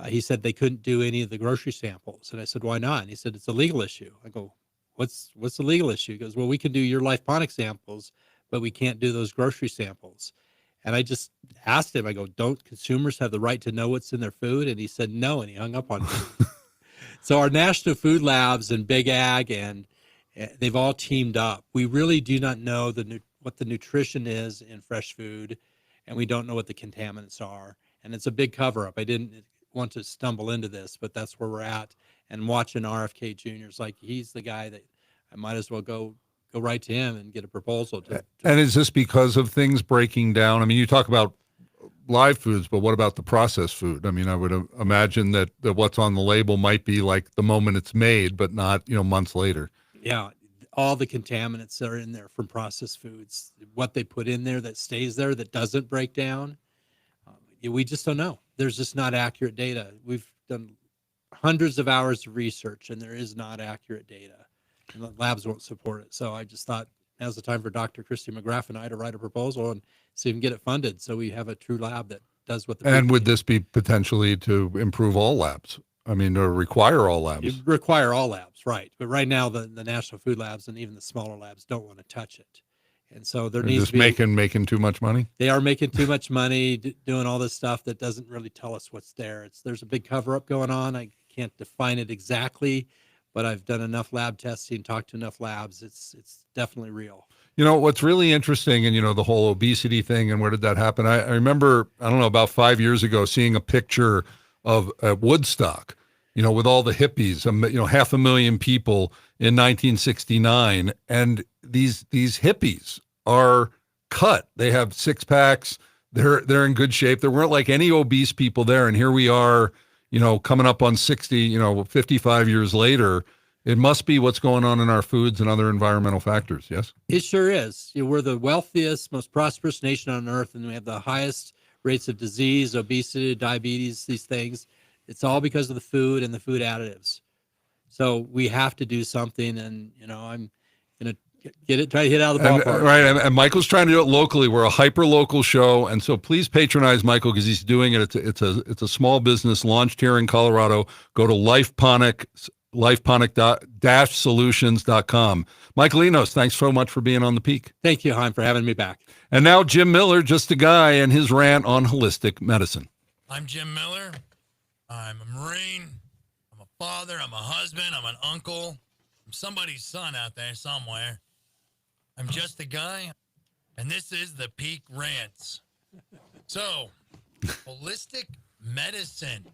he said they couldn't do any of the grocery samples. And I said, why not? And he said, it's a legal issue. I go, what's the legal issue? He goes, well, we can do your LifePonic samples, but we can't do those grocery samples. And I just asked him, I go, don't consumers have the right to know what's in their food? And he said, no. And he hung up on me. So our national food labs and Big Ag, and they've all teamed up. We really do not know what the nutrition is in fresh food, and we don't know what the contaminants are. And it's a big cover up. I didn't want to stumble into this, but that's where we're at. And watching RFK Jr.'s like, he's the guy that I might as well go right to him and get a proposal. And is this because of things breaking down? I mean, you talk about live foods, but what about the processed food? I mean, I would imagine that what's on the label might be like the moment it's made, but not, months later. Yeah, all the contaminants that are in there from processed foods, what they put in there that stays there, that doesn't break down, we just don't know. There's just not accurate data. We've done hundreds of hours of research, and there is not accurate data, and the labs won't support it. So I just thought now's the time for Dr. Christy McGrath and I to write a proposal and see if we can get it funded so we have a true lab that does what the And would this be potentially to improve all labs? I mean, or require all labs? It require all labs, right? But right now, the national food labs and even the smaller labs don't want to touch it, and so there needs just to be making too much money. They are making too much money doing all this stuff that doesn't really tell us what's there. There's a big cover up going on. I can't define it exactly, but I've done enough lab testing, talked to enough labs. It's definitely real. What's really interesting, and the whole obesity thing, and where did that happen? I remember, I don't know, about 5 years ago, seeing a picture of Woodstock, with all the hippies, 500,000 people in 1969, and these hippies are cut. They have six packs. They're in good shape. There weren't like any obese people there, and here we are, coming up on 60, 55 years later. It must be what's going on in our foods and other environmental factors, yes? It sure is. We're the wealthiest, most prosperous nation on earth, and we have the highest rates of disease, obesity, diabetes, these things. It's all because of the food and the food additives. So we have to do something, and I'm gonna try to hit out of the And, ballpark. right, and Michael's trying to do it locally. We're a hyper local show, and so please patronize Michael because he's doing it. It's a small business launched here in Colorado. Go to LifePonic-solutions.com. Michael Enos, thanks so much for being on the Peak. Thank you, Hein, for having me back. And now Jim Miller, just a guy, and his rant on holistic medicine. I'm Jim Miller. I'm a Marine. I'm a father. I'm a husband. I'm an uncle. I'm somebody's son out there somewhere. I'm just a guy, and this is the Peak Rants. So, holistic medicine.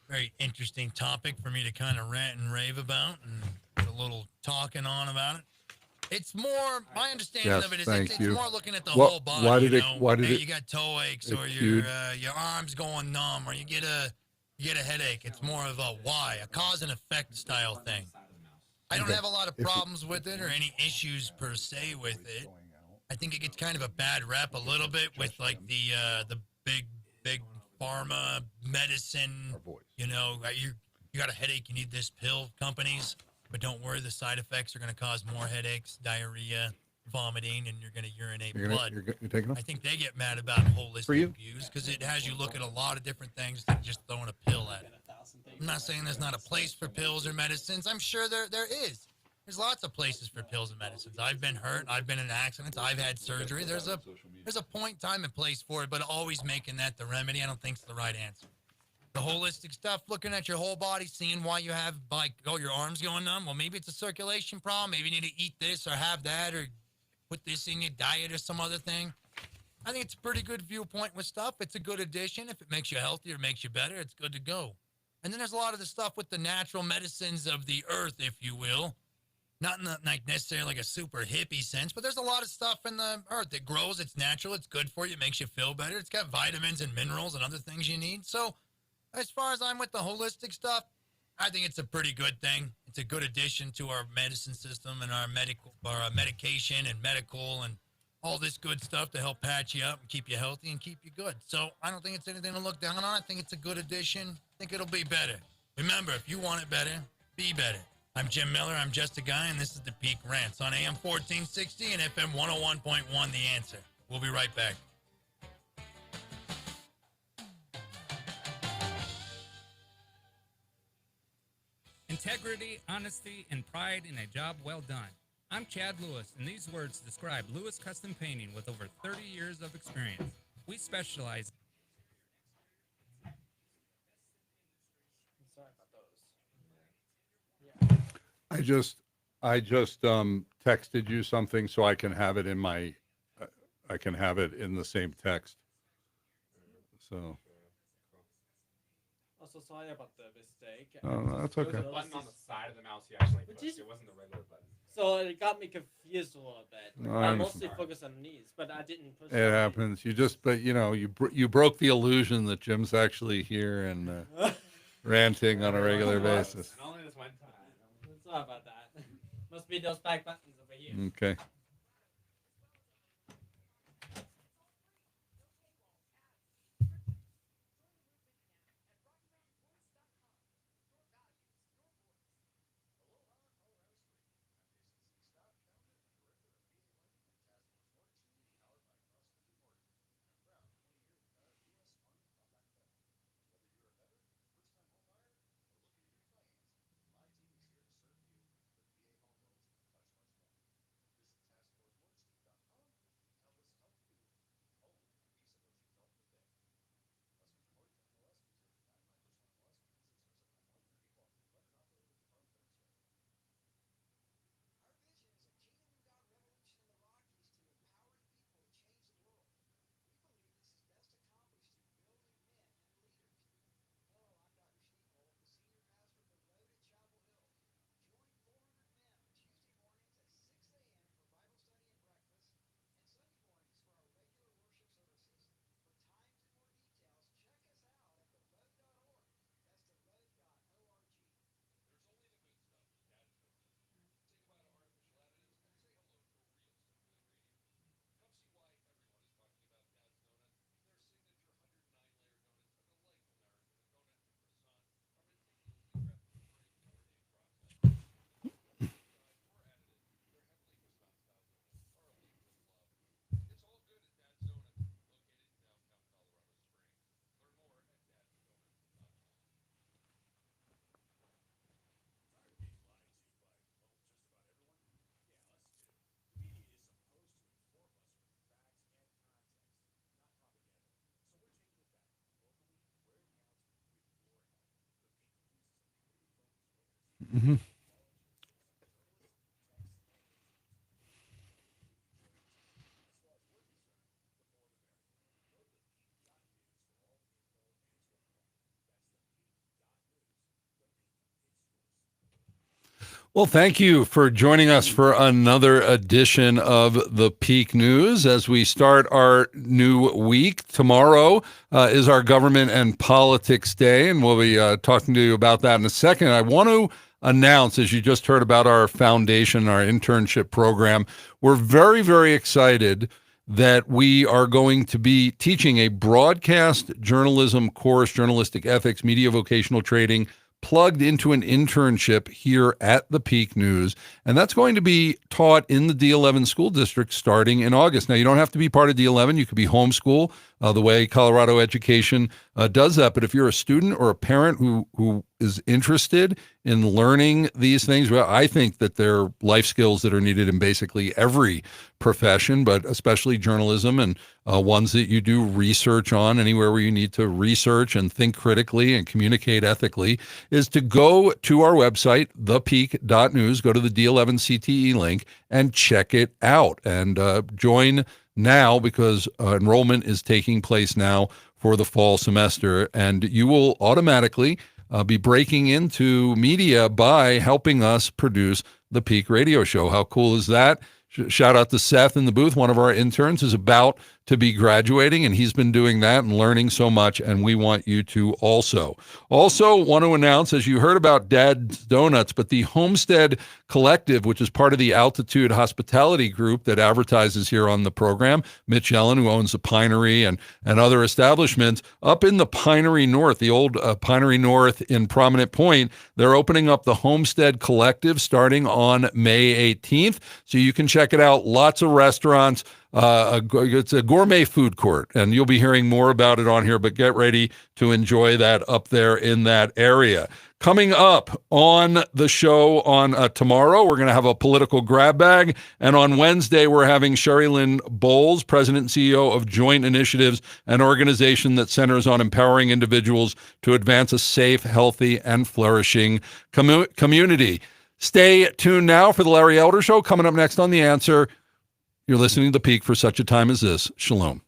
Very interesting topic for me to kind of rant and rave about and put a little talking on about it. It's more, my understanding of it is it's more looking at the whole body. You got toe aches or your arms going numb or you get a headache. It's more of a why, a cause and effect style thing. I don't have a lot of problems with it or any issues per se with it. I think it gets kind of a bad rep a little bit with like the big pharma medicine. You got a headache, you need this pill companies. But don't worry, the side effects are going to cause more headaches, diarrhea, vomiting, and you're going to urinate blood. You're taking them? I think they get mad about holistic views because it has you look at a lot of different things than just throwing a pill at it. I'm not saying there's not a place for pills or medicines. I'm sure there is. There's lots of places for pills and medicines. I've been hurt. I've been in accidents. I've had surgery. There's a point, time, and place for it, but always making that the remedy, I don't think is the right answer. The holistic stuff, looking at your whole body, seeing why you have, your arms going numb. Well, maybe it's a circulation problem. Maybe you need to eat this or have that or put this in your diet or some other thing. I think it's a pretty good viewpoint with stuff. It's a good addition. If it makes you healthier, makes you better, it's good to go. And then there's a lot of the stuff with the natural medicines of the earth, if you will. Not in necessarily like a super hippie sense, but there's a lot of stuff in the earth that grows. It's natural. It's good for you. It makes you feel better. It's got vitamins and minerals and other things you need. So as far as I'm with the holistic stuff, I think it's a pretty good thing. It's a good addition to our medicine system and our medication and medical and all this good stuff to help patch you up and keep you healthy and keep you good. So I don't think it's anything to look down on. I think it's a good addition. I think it'll be better. Remember, if you want it better, be better. I'm Jim Miller. I'm just a guy, and this is the Peak Rants on AM 1460 and FM 101.1 The Answer. We'll be right back. Integrity, honesty, and pride in a job well done. I'm Chad Lewis, and these words describe Lewis Custom Painting with over 30 years of experience. We specialize. I just texted you something so I can have it in my, I can have it in the same text. So. Also, sorry about the mistake. Oh, that's okay. There was a button on the side of the mouse you actually pushed. It wasn't the regular button. So it got me confused a little bit. I mostly focused on knees, but I didn't push. It happens. But you broke the illusion that Jim's actually here and ranting on a regular basis. And only this one time. Sorry about that. Must be those back buttons over here. Okay. Mm-hmm. Well, thank you for joining us for another edition of the Peak News as we start our new week. Tomorrow is our Government and Politics Day, and we'll be talking to you about that in a second. I want to announce, as you just heard about our foundation, our internship program, we're very, very excited that we are going to be teaching a broadcast journalism course, journalistic ethics, media vocational training, plugged into an internship here at the Peak News. And that's going to be taught in the D11 school district starting in August. Now, you don't have to be part of D11. You could be homeschool, the way Colorado education does that. But if you're a student or a parent who is interested in learning these things, well, I think that they're life skills that are needed in basically every profession, but especially journalism and ones that you do research on, anywhere where you need to research and think critically and communicate ethically, is to go to our website, thepeak.news, go to the D11 CTE link and check it out and join now, because enrollment is taking place now for the fall semester, and you will automatically be breaking into media by helping us produce the Peak Radio Show. How cool is that? Shout out to Seth in the booth. One of our interns is about to be graduating, and he's been doing that and learning so much, and we want you to also. Also want to announce, as you heard about Dad's Donuts, but the Homestead Collective, which is part of the Altitude Hospitality Group that advertises here on the program, Mitch Yellen, who owns the Pinery and other establishments, up in the Pinery North, the old Pinery North in Prominent Point, they're opening up the Homestead Collective starting on May 18th, so you can check it out. Lots of restaurants. It's a gourmet food court, and you'll be hearing more about it on here, but get ready to enjoy that up there in that area. Coming up on the show on tomorrow, we're going to have a political grab bag, and on Wednesday, we're having Sherry Lynn Bowles, President and CEO of Joint Initiatives, an organization that centers on empowering individuals to advance a safe, healthy, and flourishing community. Stay tuned now for the Larry Elder Show. Coming up next on The Answer, you're listening to The Peak for such a time as this. Shalom.